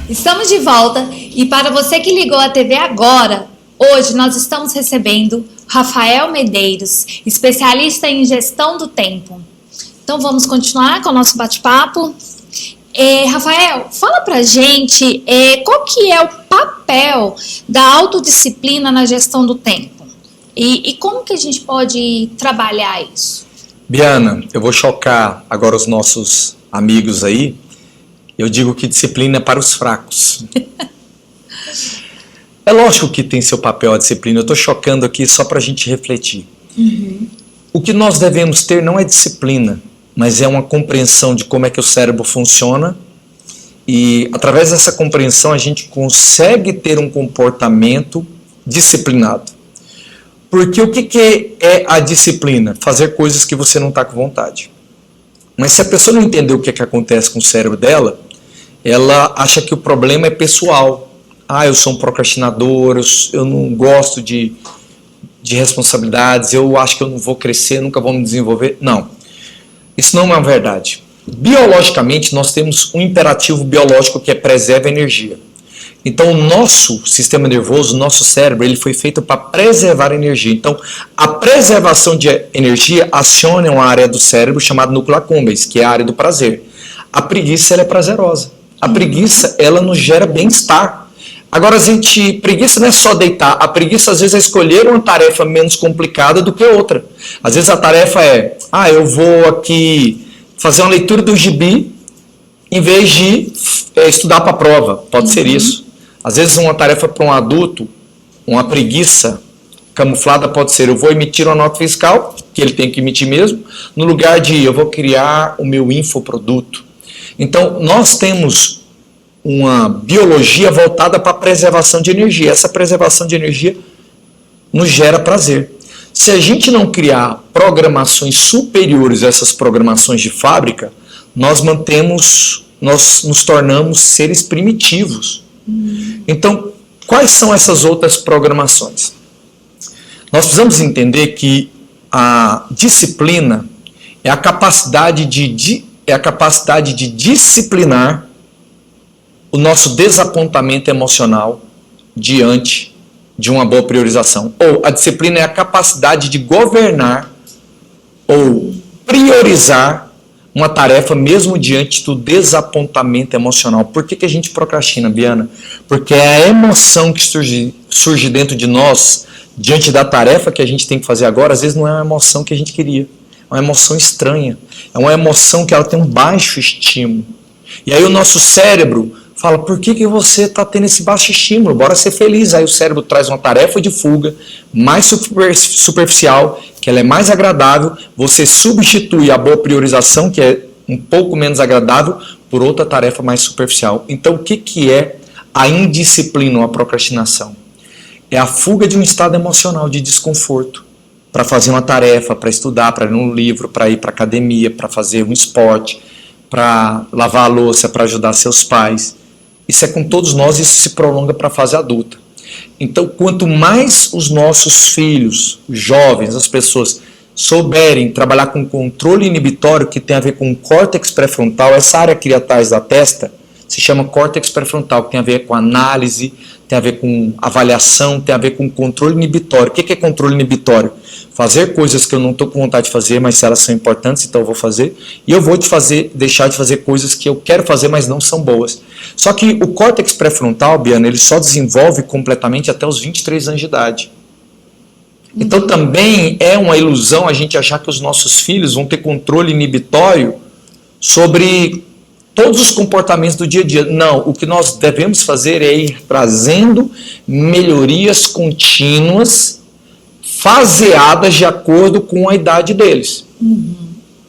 Estamos de volta e para você que ligou a TV agora, hoje nós estamos recebendo Rafael Medeiros, especialista em gestão do tempo. Então vamos continuar com o nosso bate-papo. Rafael, fala pra gente qual que é o papel da autodisciplina na gestão do tempo e como que a gente pode trabalhar isso? Biana, eu vou chocar agora os nossos amigos aí. Eu digo que disciplina é para os fracos. É lógico que tem seu papel a disciplina. Eu estou chocando aqui só para a gente refletir. O que nós devemos ter não é disciplina, mas é uma compreensão de como é que o cérebro funciona. E através dessa compreensão a gente consegue ter um comportamento disciplinado. Porque o que é a disciplina? Fazer coisas que você não está com vontade. Mas se a pessoa não entender o que acontece com o cérebro dela, ela acha que o problema é pessoal. Eu sou um procrastinador, eu não gosto de responsabilidades, eu acho que eu não vou crescer, nunca vou me desenvolver. Não, isso não é uma verdade. Biologicamente, nós temos um imperativo biológico que é preserva a energia. Então, o nosso sistema nervoso, o nosso cérebro, ele foi feito para preservar a energia. Então, a preservação de energia aciona uma área do cérebro chamada núcleo accumbens, que é a área do prazer. A preguiça, ela é prazerosa. A preguiça, ela nos gera bem-estar. Agora, preguiça não é só deitar. A preguiça, às vezes, é escolher uma tarefa menos complicada do que outra. Às vezes, a tarefa é, eu vou aqui fazer uma leitura do gibi, em vez de estudar para a prova. Pode ser isso. Às vezes, uma tarefa para um adulto, uma preguiça camuflada pode ser, eu vou emitir uma nota fiscal, que ele tem que emitir mesmo, no lugar de eu vou criar o meu infoproduto. Então, nós temos uma biologia voltada para a preservação de energia. Essa preservação de energia nos gera prazer. Se a gente não criar programações superiores a essas programações de fábrica, nós nos tornamos seres primitivos. Então, quais são essas outras programações? Nós precisamos entender que a disciplina é a capacidade de disciplinar o nosso desapontamento emocional diante de uma boa priorização. Ou a disciplina é a capacidade de governar ou priorizar uma tarefa mesmo diante do desapontamento emocional. Por que a gente procrastina, Biana? Porque é a emoção que surge dentro de nós, diante da tarefa que a gente tem que fazer agora, às vezes não é uma emoção que a gente queria. É uma emoção estranha. É uma emoção que ela tem um baixo estímulo. E aí o nosso cérebro fala, por que você está tendo esse baixo estímulo? Bora ser feliz. Aí o cérebro traz uma tarefa de fuga mais superficial, que ela é mais agradável, você substitui a boa priorização, que é um pouco menos agradável, por outra tarefa mais superficial. Então, o que é a indisciplina ou a procrastinação? É a fuga de um estado emocional de desconforto para fazer uma tarefa, para estudar, para ler um livro, para ir para a academia, para fazer um esporte, para lavar a louça, para ajudar seus pais. Isso é com todos nós, isso se prolonga para a fase adulta. Então, quanto mais os nossos filhos, os jovens, as pessoas souberem trabalhar com controle inibitório, que tem a ver com o córtex pré-frontal, essa área aqui atrás da testa se chama córtex pré-frontal, que tem a ver com análise, tem a ver com avaliação, tem a ver com controle inibitório. O que é controle inibitório? Fazer coisas que eu não estou com vontade de fazer, mas se elas são importantes, então eu vou fazer. E eu vou deixar de fazer coisas que eu quero fazer, mas não são boas. Só que o córtex pré-frontal, Biana, ele só desenvolve completamente até os 23 anos de idade. Então também é uma ilusão a gente achar que os nossos filhos vão ter controle inibitório sobre todos os comportamentos do dia a dia. Não, o que nós devemos fazer é ir trazendo melhorias contínuas, faseadas de acordo com a idade deles.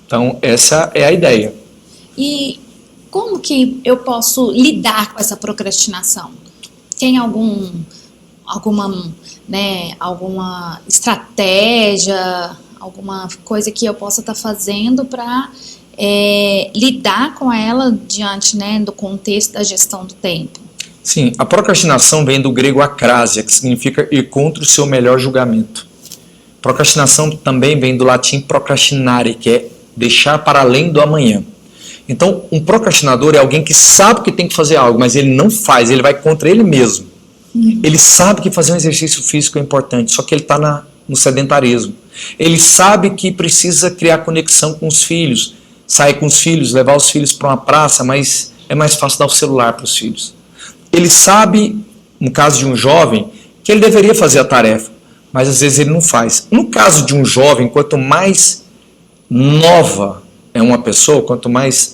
Então, essa é a ideia. E como que eu posso lidar com essa procrastinação? Tem alguma estratégia, alguma coisa que eu possa estar fazendo para lidar com ela diante do contexto da gestão do tempo? Sim, a procrastinação vem do grego acrasia, que significa ir contra o seu melhor julgamento. Procrastinação também vem do latim procrastinare, que é deixar para além do amanhã. Então, um procrastinador é alguém que sabe que tem que fazer algo, mas ele não faz, ele vai contra ele mesmo. Ele sabe que fazer um exercício físico é importante, só que ele está no sedentarismo. Ele sabe que precisa criar conexão com os filhos, sair com os filhos, levar os filhos para uma praça, mas é mais fácil dar o celular para os filhos. Ele sabe, no caso de um jovem, que ele deveria fazer a tarefa, mas às vezes ele não faz. No caso de um jovem, quanto mais nova é uma pessoa, quanto mais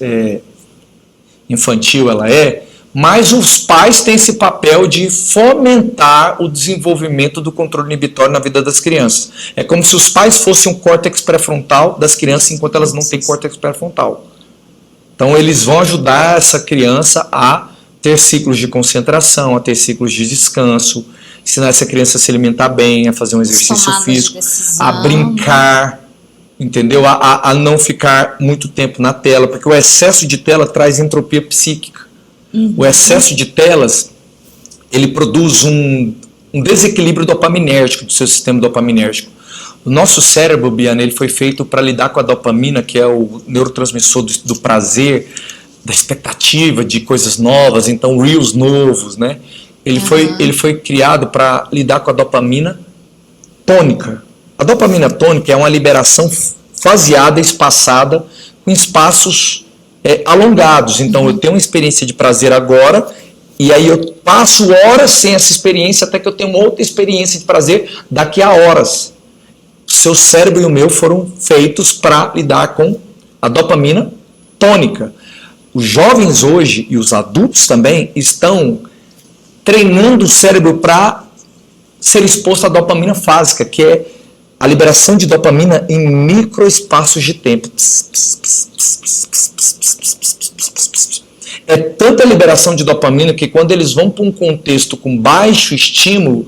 infantil ela é, mais os pais têm esse papel de fomentar o desenvolvimento do controle inibitório na vida das crianças. É como se os pais fossem um córtex pré-frontal das crianças, enquanto elas não têm córtex pré-frontal. Então eles vão ajudar essa criança a ter ciclos de concentração, a ter ciclos de descanso, ensinar essa criança a se alimentar bem, a fazer um exercício físico, a brincar, entendeu? A não ficar muito tempo na tela, porque o excesso de tela traz entropia psíquica. O excesso de telas, ele produz um desequilíbrio dopaminérgico do seu sistema dopaminérgico. O nosso cérebro, Biana, ele foi feito para lidar com a dopamina, que é o neurotransmissor do prazer, da expectativa de coisas novas, então reels novos, né? Ele foi criado para lidar com a dopamina tônica. A dopamina tônica é uma liberação faseada, espaçada, com espaços alongados. Então eu tenho uma experiência de prazer agora, e aí eu passo horas sem essa experiência até que eu tenho uma outra experiência de prazer daqui a horas. O seu cérebro e o meu foram feitos para lidar com a dopamina tônica. Os jovens hoje, e os adultos também, estão treinando o cérebro para ser exposto à dopamina fásica, que é a liberação de dopamina em microespaços de tempo. É tanta liberação de dopamina que quando eles vão para um contexto com baixo estímulo,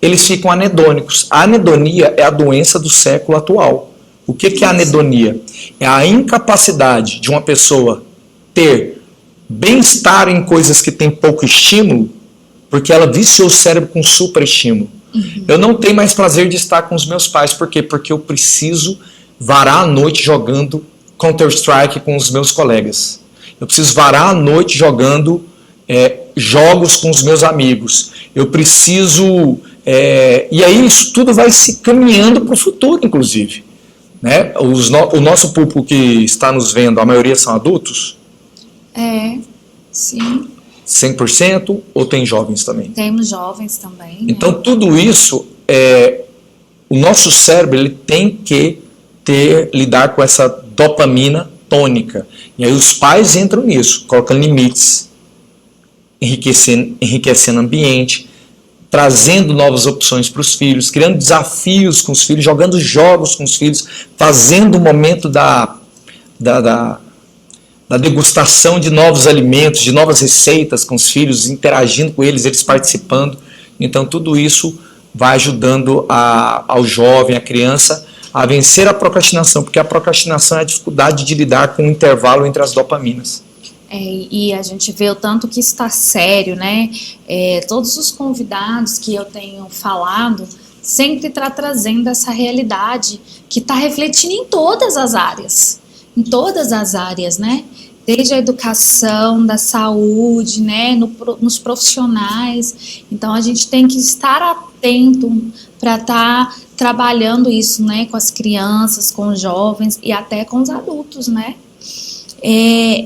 eles ficam anedônicos. A anedonia é a doença do século atual. O que é a anedonia? É a incapacidade de uma pessoa ter bem-estar em coisas que têm pouco estímulo, porque ela viciou o cérebro com superestímulo. Eu não tenho mais prazer de estar com os meus pais. Por quê? Porque eu preciso varar a noite jogando Counter-Strike com os meus colegas. Eu preciso varar a noite jogando jogos com os meus amigos. Eu preciso... e aí isso tudo vai se caminhando para o futuro, inclusive. Né? O nosso público que está nos vendo, a maioria são adultos? Sim. 100% ou tem jovens também? Temos jovens também. Então tudo isso, o nosso cérebro ele tem que lidar com essa dopamina tônica. E aí os pais entram nisso, colocam limites, enriquecendo o ambiente, trazendo novas opções para os filhos, criando desafios com os filhos, jogando jogos com os filhos, fazendo o momento da degustação de novos alimentos, de novas receitas com os filhos, interagindo com eles participando. Então tudo isso vai ajudando ao jovem, à criança, a vencer a procrastinação, porque a procrastinação é a dificuldade de lidar com o intervalo entre as dopaminas. E a gente vê o tanto que isso está sério, né? Todos os convidados que eu tenho falado sempre está trazendo essa realidade que está refletindo em todas as áreas. Em todas as áreas, né? Desde a educação, da saúde, né? Nos profissionais. Então a gente tem que estar atento para estar trabalhando isso, né? Com as crianças, com os jovens e até com os adultos, né?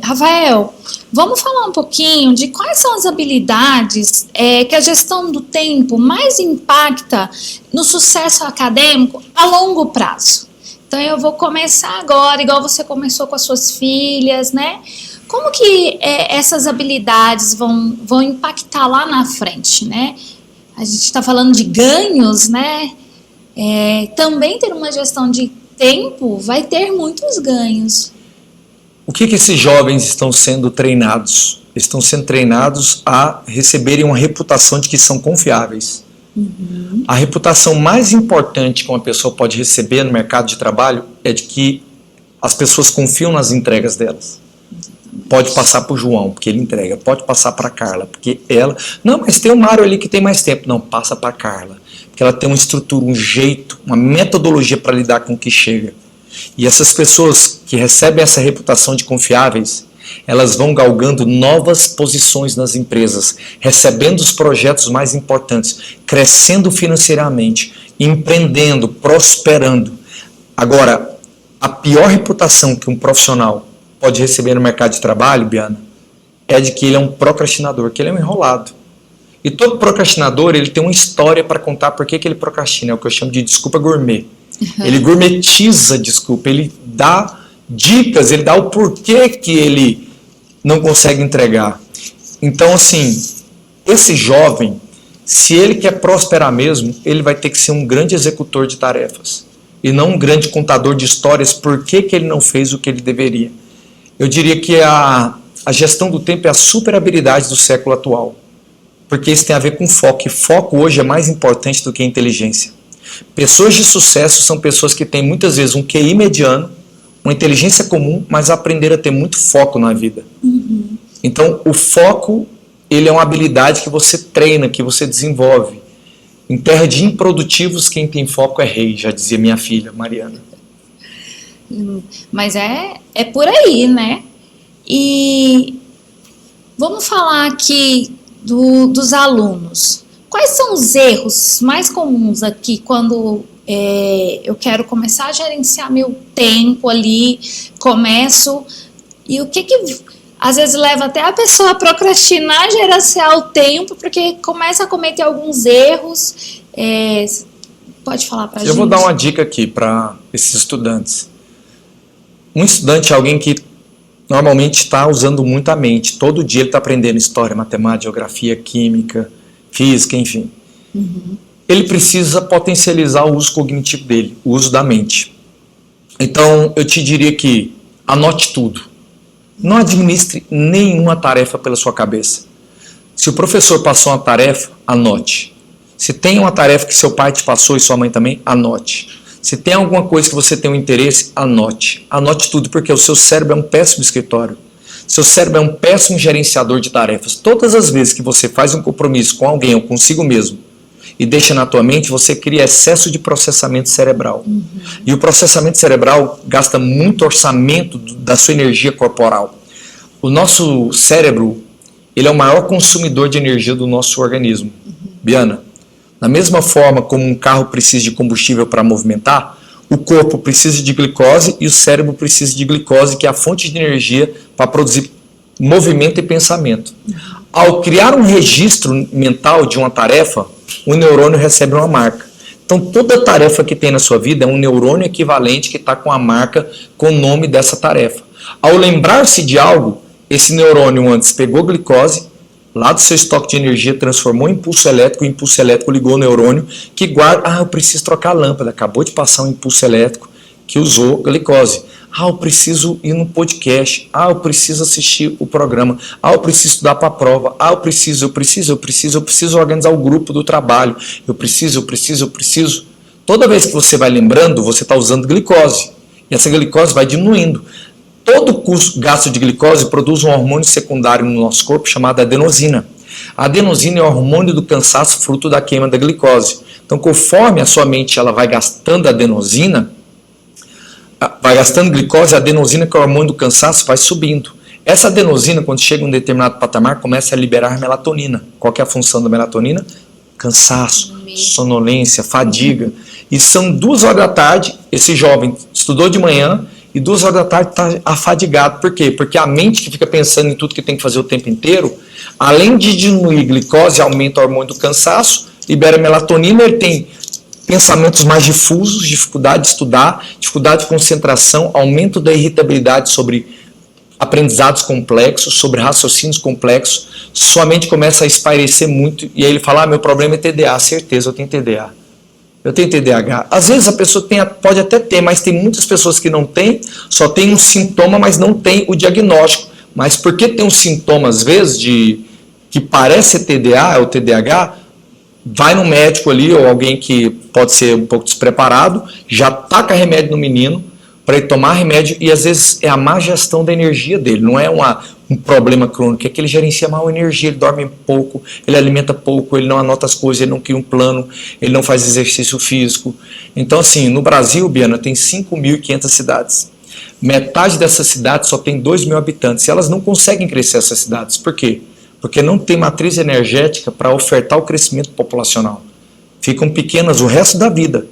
Rafael, vamos falar um pouquinho de quais são as habilidades que a gestão do tempo mais impacta no sucesso acadêmico a longo prazo. Então eu vou começar agora, igual você começou com as suas filhas, né? Como que essas habilidades vão impactar lá na frente, né? A gente está falando de ganhos, né? Também ter uma gestão de tempo vai ter muitos ganhos. O que esses jovens estão sendo treinados? Estão sendo treinados a receberem uma reputação de que são confiáveis. A reputação mais importante que uma pessoa pode receber no mercado de trabalho é de que as pessoas confiam nas entregas delas. Pode passar para o João, porque ele entrega. Pode passar para a Carla, porque ela... Não, mas tem o Mário ali que tem mais tempo. Não, passa para a Carla, porque ela tem uma estrutura, um jeito, uma metodologia para lidar com o que chega. E essas pessoas que recebem essa reputação de confiáveis, elas vão galgando novas posições nas empresas, recebendo os projetos mais importantes, crescendo financeiramente, empreendendo, prosperando. Agora, a pior reputação que um profissional pode receber no mercado de trabalho, Biana, é de que ele é um procrastinador, que ele é um enrolado. E todo procrastinador, ele tem uma história para contar por que ele procrastina, é o que eu chamo de desculpa gourmet. Ele gourmetiza a desculpa, ele dá dicas, ele dá o porquê que ele não consegue entregar. Então, assim, esse jovem, se ele quer prosperar mesmo, ele vai ter que ser um grande executor de tarefas e não um grande contador de histórias por que ele não fez o que ele deveria. Eu diria que a gestão do tempo é a super habilidade do século atual, porque isso tem a ver com foco, e foco hoje é mais importante do que a inteligência. Pessoas de sucesso são pessoas que têm muitas vezes um QI mediano, uma inteligência comum, mas aprenderam a ter muito foco na vida. Então, o foco, ele é uma habilidade que você treina, que você desenvolve. Em terra de improdutivos, quem tem foco é rei, já dizia minha filha, Mariana. Mas é por aí, né? E vamos falar aqui dos alunos. Quais são os erros mais comuns aqui quando eu quero começar a gerenciar meu tempo ali, começo, e o que às vezes leva até a pessoa a procrastinar, gerenciar o tempo, porque começa a cometer alguns erros. Pode falar pra gente? Eu vou dar uma dica aqui para esses estudantes. Um estudante é alguém que normalmente está usando muito a mente. Todo dia ele está aprendendo história, matemática, geografia, química, física, enfim. Ele precisa potencializar o uso cognitivo dele, o uso da mente. Então, eu te diria que anote tudo. Não administre nenhuma tarefa pela sua cabeça. Se o professor passou uma tarefa, anote. Se tem uma tarefa que seu pai te passou e sua mãe também, anote. Se tem alguma coisa que você tem um interesse, anote. Anote tudo, porque o seu cérebro é um péssimo escritório. Seu cérebro é um péssimo gerenciador de tarefas. Todas as vezes que você faz um compromisso com alguém ou consigo mesmo e deixa na tua mente, você cria excesso de processamento cerebral. E o processamento cerebral gasta muito orçamento da sua energia corporal. O nosso cérebro, ele é o maior consumidor de energia do nosso organismo. Biana, da mesma forma como um carro precisa de combustível para movimentar, o corpo precisa de glicose e o cérebro precisa de glicose, que é a fonte de energia para produzir movimento e pensamento. Ao criar um registro mental de uma tarefa, o neurônio recebe uma marca. Então, toda tarefa que tem na sua vida é um neurônio equivalente que está com a marca com o nome dessa tarefa. Ao lembrar-se de algo, esse neurônio antes pegou glicose, lá do seu estoque de energia, transformou em impulso elétrico, o impulso elétrico ligou o neurônio que guarda, eu preciso trocar a lâmpada, acabou de passar um impulso elétrico que usou glicose. Eu preciso ir no podcast, eu preciso assistir o programa, eu preciso estudar para a prova, eu preciso organizar o grupo do trabalho, eu preciso. Toda vez que você vai lembrando, você está usando glicose, e essa glicose vai diminuindo. Todo gasto de glicose produz um hormônio secundário no nosso corpo chamado adenosina. A adenosina é o hormônio do cansaço, fruto da queima da glicose. Então, conforme a sua mente ela vai gastando adenosina, vai gastando glicose, a adenosina, que é o hormônio do cansaço, vai subindo. Essa adenosina, quando chega a um determinado patamar, começa a liberar melatonina. Qual que é a função da melatonina? Cansaço, sonolência, fadiga. E são 2 horas da tarde, esse jovem estudou de manhã, e 2 horas da tarde está afadigado. Por quê? Porque a mente que fica pensando em tudo que tem que fazer o tempo inteiro, além de diminuir glicose, aumenta o hormônio do cansaço, libera melatonina, ele tem pensamentos mais difusos, dificuldade de estudar, dificuldade de concentração, aumento da irritabilidade sobre aprendizados complexos, sobre raciocínios complexos, sua mente começa a espairecer muito, e aí ele fala, meu problema é TDA, certeza, eu tenho TDA. Eu tenho TDAH. Às vezes a pessoa pode até ter, mas tem muitas pessoas que não têm, só tem um sintoma, mas não tem o diagnóstico. Mas porque tem um sintoma, às vezes, que parece TDA, é o TDAH, vai no médico ali, ou alguém que pode ser um pouco despreparado, já taca remédio no menino, para ele tomar remédio, e às vezes é a má gestão da energia dele, não é um problema crônico, é que ele gerencia mal a energia, ele dorme pouco, ele alimenta pouco, ele não anota as coisas, ele não cria um plano, ele não faz exercício físico. Então, assim, no Brasil, Biana, tem 5.500 cidades. Metade dessas cidades só tem 2.000 habitantes. E elas não conseguem crescer, essas cidades. Por quê? Porque não tem matriz energética para ofertar o crescimento populacional. Ficam pequenas o resto da vida.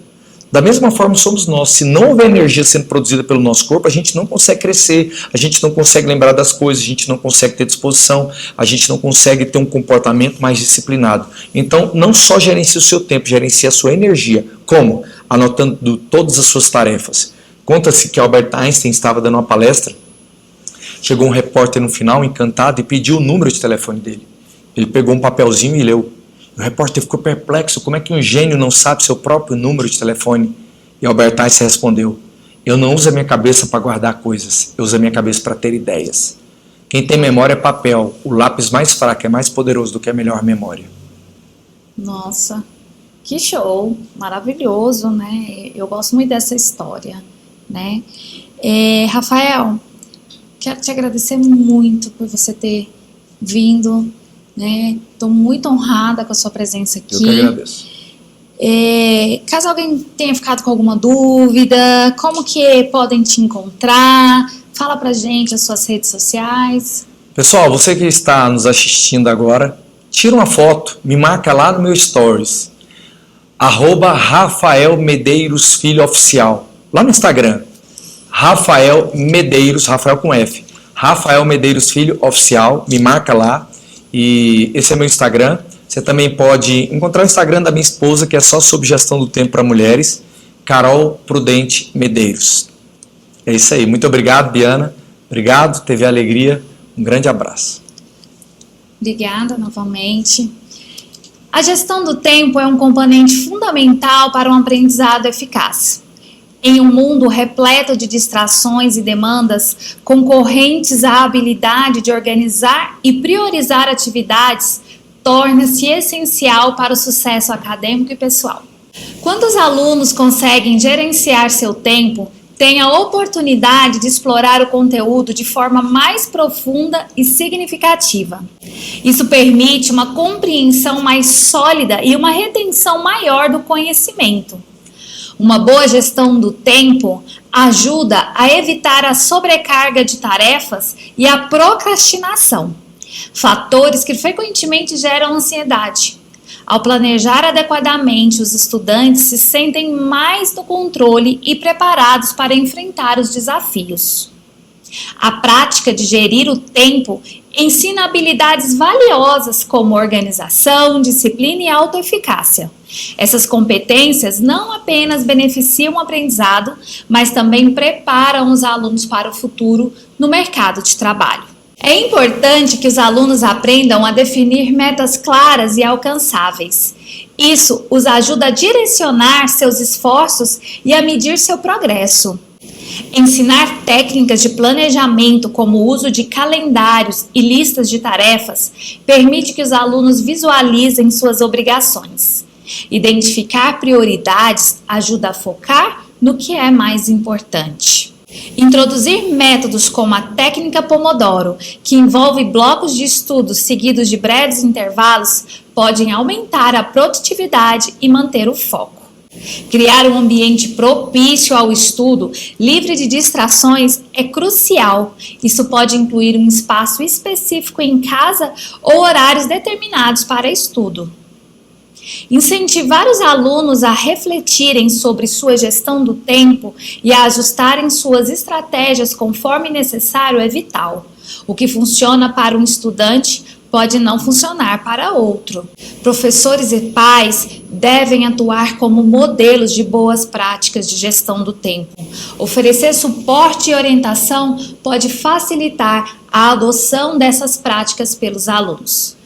Da mesma forma somos nós. Se não houver energia sendo produzida pelo nosso corpo, a gente não consegue crescer, a gente não consegue lembrar das coisas, a gente não consegue ter disposição, a gente não consegue ter um comportamento mais disciplinado. Então, não só gerencie o seu tempo, gerencie a sua energia. Como? Anotando todas as suas tarefas. Conta-se que Albert Einstein estava dando uma palestra, chegou um repórter no final, encantado, e pediu o número de telefone dele. Ele pegou um papelzinho e leu. O repórter ficou perplexo, como é que um gênio não sabe seu próprio número de telefone? E Albert Einstein respondeu, eu não uso a minha cabeça para guardar coisas, eu uso a minha cabeça para ter ideias. Quem tem memória é papel, o lápis mais fraco é mais poderoso do que a melhor memória. Nossa, que show, maravilhoso, né? Eu gosto muito dessa história, né? Rafael, quero te agradecer muito por você ter vindo, né? Estou muito honrada com a sua presença aqui. Eu que agradeço. Caso alguém tenha ficado com alguma dúvida, como que podem te encontrar? Fala pra gente as suas redes sociais. Pessoal, você que está nos assistindo agora, tira uma foto, me marca lá no meu stories, @Rafael Medeiros Filho Oficial, lá no Instagram, Rafael Medeiros, Rafael com F, Rafael Medeiros Filho Oficial, me marca lá. E esse é meu Instagram. Você também pode encontrar o Instagram da minha esposa, que é só sobre gestão do tempo para mulheres, Carol Prudente Medeiros. É isso aí. Muito obrigado, Biana. Obrigado, teve alegria. Um grande abraço. Obrigada novamente. A gestão do tempo é um componente fundamental para um aprendizado eficaz. Em um mundo repleto de distrações e demandas, concorrentes à habilidade de organizar e priorizar atividades torna-se essencial para o sucesso acadêmico e pessoal. Quando os alunos conseguem gerenciar seu tempo, têm a oportunidade de explorar o conteúdo de forma mais profunda e significativa. Isso permite uma compreensão mais sólida e uma retenção maior do conhecimento. Uma boa gestão do tempo ajuda a evitar a sobrecarga de tarefas e a procrastinação, fatores que frequentemente geram ansiedade. Ao planejar adequadamente, os estudantes se sentem mais no controle e preparados para enfrentar os desafios. A prática de gerir o tempo ensina habilidades valiosas como organização, disciplina e autoeficácia. Essas competências não apenas beneficiam o aprendizado, mas também preparam os alunos para o futuro no mercado de trabalho. É importante que os alunos aprendam a definir metas claras e alcançáveis. Isso os ajuda a direcionar seus esforços e a medir seu progresso. Ensinar técnicas de planejamento, como o uso de calendários e listas de tarefas, permite que os alunos visualizem suas obrigações. Identificar prioridades ajuda a focar no que é mais importante. Introduzir métodos como a técnica Pomodoro, que envolve blocos de estudos seguidos de breves intervalos, podem aumentar a produtividade e manter o foco. Criar um ambiente propício ao estudo, livre de distrações, é crucial. Isso pode incluir um espaço específico em casa ou horários determinados para estudo. Incentivar os alunos a refletirem sobre sua gestão do tempo e a ajustarem suas estratégias conforme necessário é vital. O que funciona para um estudante pode não funcionar para outro. Professores e pais devem atuar como modelos de boas práticas de gestão do tempo. Oferecer suporte e orientação pode facilitar a adoção dessas práticas pelos alunos.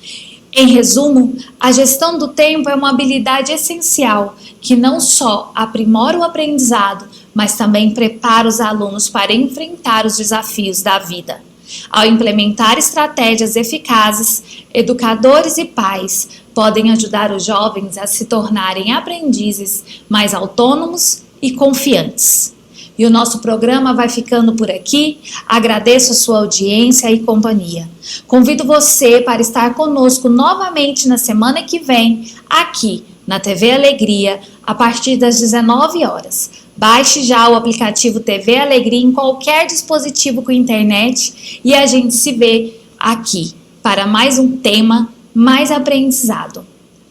Em resumo, a gestão do tempo é uma habilidade essencial que não só aprimora o aprendizado, mas também prepara os alunos para enfrentar os desafios da vida. Ao implementar estratégias eficazes, educadores e pais podem ajudar os jovens a se tornarem aprendizes mais autônomos e confiantes. E o nosso programa vai ficando por aqui. Agradeço a sua audiência e companhia. Convido você para estar conosco novamente na semana que vem, aqui na TV Alegria, a partir das 19 horas. Baixe já o aplicativo TV Alegria em qualquer dispositivo com internet e a gente se vê aqui para mais um tema, mais aprendizado.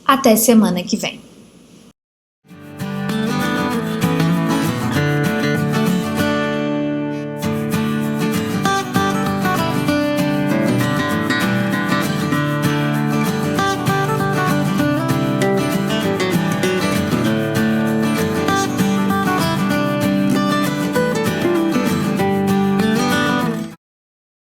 Até semana que vem.